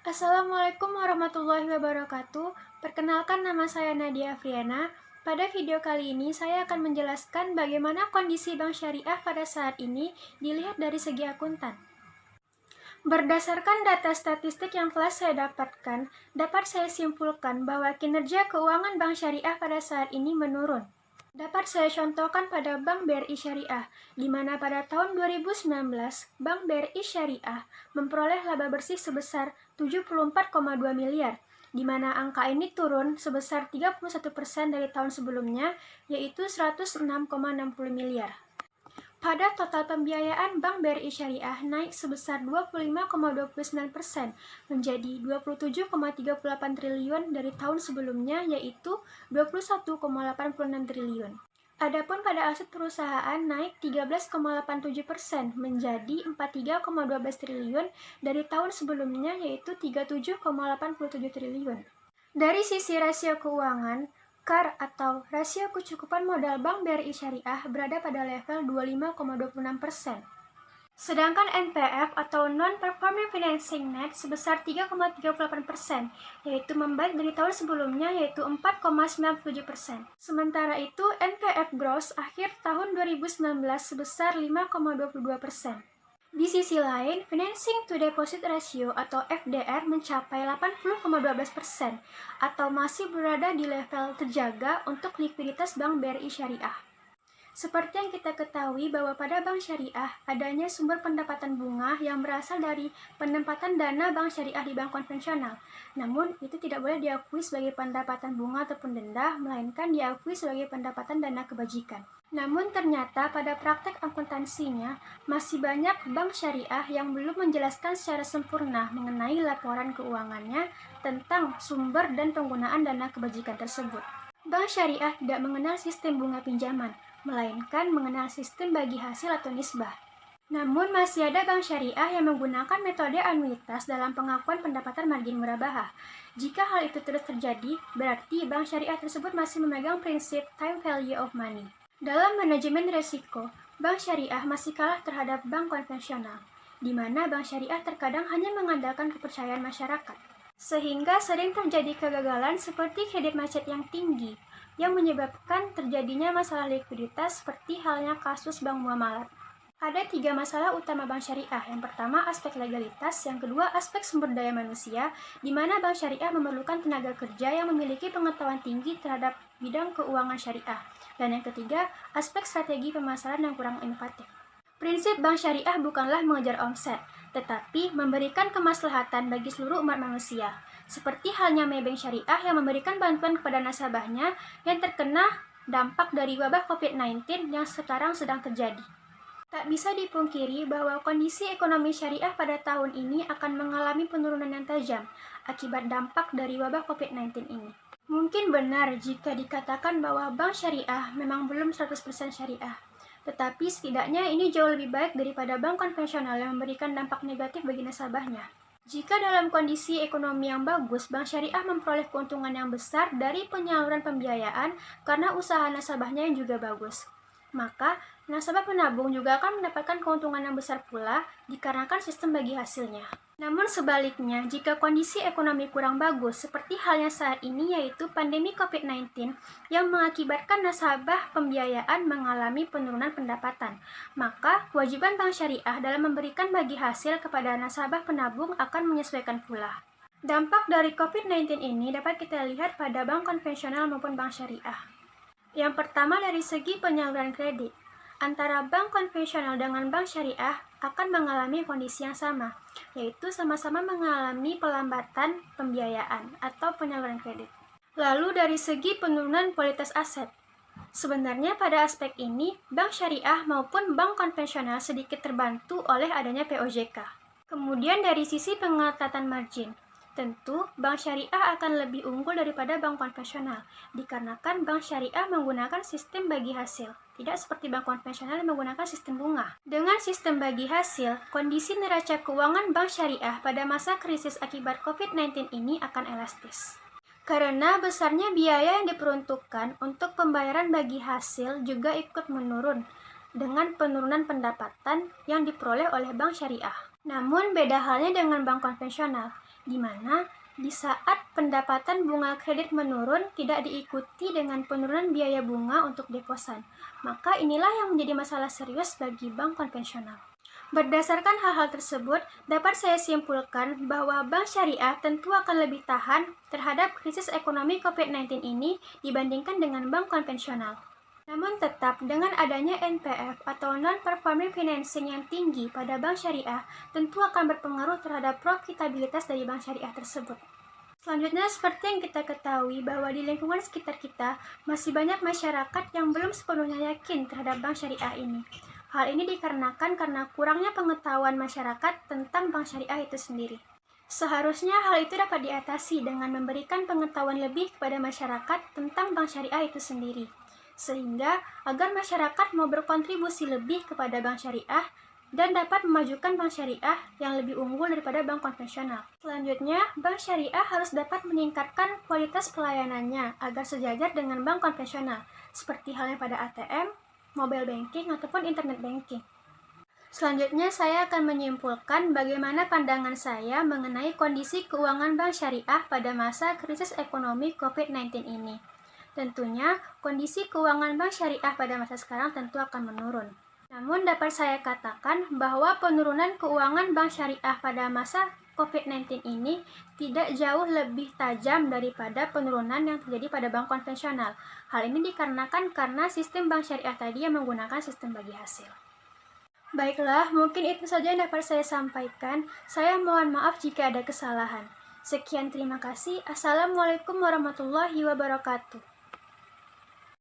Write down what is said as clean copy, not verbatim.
Assalamualaikum warahmatullahi wabarakatuh. Perkenalkan, nama saya Nadia Afriana. Pada video kali ini saya akan menjelaskan bagaimana kondisi bank syariah pada saat ini dilihat dari segi akuntan. Berdasarkan data statistik yang telah saya dapatkan, dapat saya simpulkan bahwa kinerja keuangan bank syariah pada saat ini menurun. Dapat saya contohkan pada Bank BRI Syariah, di mana pada tahun 2019, Bank BRI Syariah memperoleh laba bersih sebesar 74,2 miliar, di mana angka ini turun sebesar 31% dari tahun sebelumnya, yaitu 106,60 miliar. Pada total pembiayaan Bank BRI Syariah naik sebesar 25,29% menjadi 27,38 triliun dari tahun sebelumnya, yaitu 21,86 triliun. Adapun pada aset perusahaan naik 13,87% menjadi 43,12 triliun dari tahun sebelumnya, yaitu 37,87 triliun. Dari sisi rasio keuangan, CAR atau rasio kecukupan modal Bank BRI Syariah berada pada level 25,26%. Sedangkan NPF atau Non-Performing Financing Net sebesar 3,38%, yaitu membaik dari tahun sebelumnya, yaitu 4,97%. Sementara itu, NPF Gross akhir tahun 2019 sebesar 5,22%. Di sisi lain, Financing to Deposit Ratio atau FDR mencapai 80,12% atau masih berada di level terjaga untuk likuiditas Bank BRI Syariah. Seperti yang kita ketahui bahwa pada bank syariah adanya sumber pendapatan bunga yang berasal dari penempatan dana bank syariah di bank konvensional. Namun, itu tidak boleh diakui sebagai pendapatan bunga ataupun denda, melainkan diakui sebagai pendapatan dana kebajikan. Namun ternyata pada praktek akuntansinya masih banyak bank syariah yang belum menjelaskan secara sempurna mengenai laporan keuangannya tentang sumber dan penggunaan dana kebajikan tersebut. Bank syariah tidak mengenal sistem bunga pinjaman, melainkan mengenal sistem bagi hasil atau nisbah. Namun masih ada bank syariah yang menggunakan metode anuitas dalam pengakuan pendapatan margin murabahah. Jika hal itu terus terjadi, berarti bank syariah tersebut masih memegang prinsip time value of money. Dalam manajemen risiko, bank syariah masih kalah terhadap bank konvensional, di mana bank syariah terkadang hanya mengandalkan kepercayaan masyarakat. Sehingga sering terjadi kegagalan seperti kredit macet yang tinggi, yang menyebabkan terjadinya masalah likuiditas seperti halnya kasus Bank Muamalat. Ada 3 masalah utama bank syariah. Yang pertama, aspek legalitas. Yang kedua, aspek sumber daya manusia, di mana bank syariah memerlukan tenaga kerja yang memiliki pengetahuan tinggi terhadap bidang keuangan syariah. Dan yang ketiga, aspek strategi pemasaran yang kurang inovatif. Prinsip bank syariah bukanlah mengejar omset, tetapi memberikan kemaslahatan bagi seluruh umat manusia. Seperti halnya Maybank Syariah yang memberikan bantuan kepada nasabahnya yang terkena dampak dari wabah COVID-19 yang sekarang sedang terjadi. Tak bisa dipungkiri bahwa kondisi ekonomi syariah pada tahun ini akan mengalami penurunan yang tajam akibat dampak dari wabah COVID-19 ini. Mungkin benar jika dikatakan bahwa bank syariah memang belum 100% syariah. Tetapi setidaknya ini jauh lebih baik daripada bank konvensional yang memberikan dampak negatif bagi nasabahnya. Jika dalam kondisi ekonomi yang bagus, bank syariah memperoleh keuntungan yang besar dari penyaluran pembiayaan karena usaha nasabahnya yang juga bagus. Maka, nasabah penabung juga akan mendapatkan keuntungan yang besar pula dikarenakan sistem bagi hasilnya. Namun sebaliknya, jika kondisi ekonomi kurang bagus, seperti halnya saat ini yaitu pandemi COVID-19 yang mengakibatkan nasabah pembiayaan mengalami penurunan pendapatan, maka kewajiban bank syariah dalam memberikan bagi hasil kepada nasabah penabung akan menyesuaikan pula. Dampak dari COVID-19 ini dapat kita lihat pada bank konvensional maupun bank syariah. Yang pertama dari segi penyaluran kredit. Antara bank konvensional dengan bank syariah akan mengalami kondisi yang sama, yaitu sama-sama mengalami pelambatan pembiayaan atau penyaluran kredit. Lalu dari segi penurunan kualitas aset. Sebenarnya pada aspek ini, bank syariah maupun bank konvensional sedikit terbantu oleh adanya POJK. Kemudian dari sisi pengetatan margin. Tentu, bank syariah akan lebih unggul daripada bank konvensional, dikarenakan bank syariah menggunakan sistem bagi hasil, tidak seperti bank konvensional yang menggunakan sistem bunga. Dengan sistem bagi hasil, kondisi neraca keuangan bank syariah pada masa krisis akibat COVID-19 ini akan elastis. Karena besarnya biaya yang diperuntukkan untuk pembayaran bagi hasil juga ikut menurun, dengan penurunan pendapatan yang diperoleh oleh bank syariah. Namun beda halnya dengan bank konvensional, di mana di saat pendapatan bunga kredit menurun tidak diikuti dengan penurunan biaya bunga untuk deposan. Maka inilah yang menjadi masalah serius bagi bank konvensional. Berdasarkan hal-hal tersebut, dapat saya simpulkan bahwa bank syariah tentu akan lebih tahan terhadap krisis ekonomi COVID-19 ini dibandingkan dengan bank konvensional. Namun tetap, dengan adanya NPF atau Non-Performing Financing yang tinggi pada bank syariah, tentu akan berpengaruh terhadap profitabilitas dari bank syariah tersebut. Selanjutnya, seperti yang kita ketahui bahwa di lingkungan sekitar kita, masih banyak masyarakat yang belum sepenuhnya yakin terhadap bank syariah ini. Hal ini dikarenakan karena kurangnya pengetahuan masyarakat tentang bank syariah itu sendiri. Seharusnya hal itu dapat diatasi dengan memberikan pengetahuan lebih kepada masyarakat tentang bank syariah itu sendiri. Sehingga agar masyarakat mau berkontribusi lebih kepada bank syariah dan dapat memajukan bank syariah yang lebih unggul daripada bank konvensional. Selanjutnya, bank syariah harus dapat meningkatkan kualitas pelayanannya agar sejajar dengan bank konvensional, seperti halnya pada ATM, mobile banking, ataupun internet banking. Selanjutnya, saya akan menyimpulkan bagaimana pandangan saya mengenai kondisi keuangan bank syariah pada masa krisis ekonomi COVID-19 ini. Tentunya, kondisi keuangan bank syariah pada masa sekarang tentu akan menurun. Namun dapat saya katakan bahwa penurunan keuangan bank syariah pada masa COVID-19 ini tidak jauh lebih tajam daripada penurunan yang terjadi pada bank konvensional. Hal ini dikarenakan karena sistem bank syariah tadi yang menggunakan sistem bagi hasil. Baiklah, mungkin itu saja yang dapat saya sampaikan. Saya mohon maaf jika ada kesalahan. Sekian, terima kasih. Assalamualaikum warahmatullahi wabarakatuh.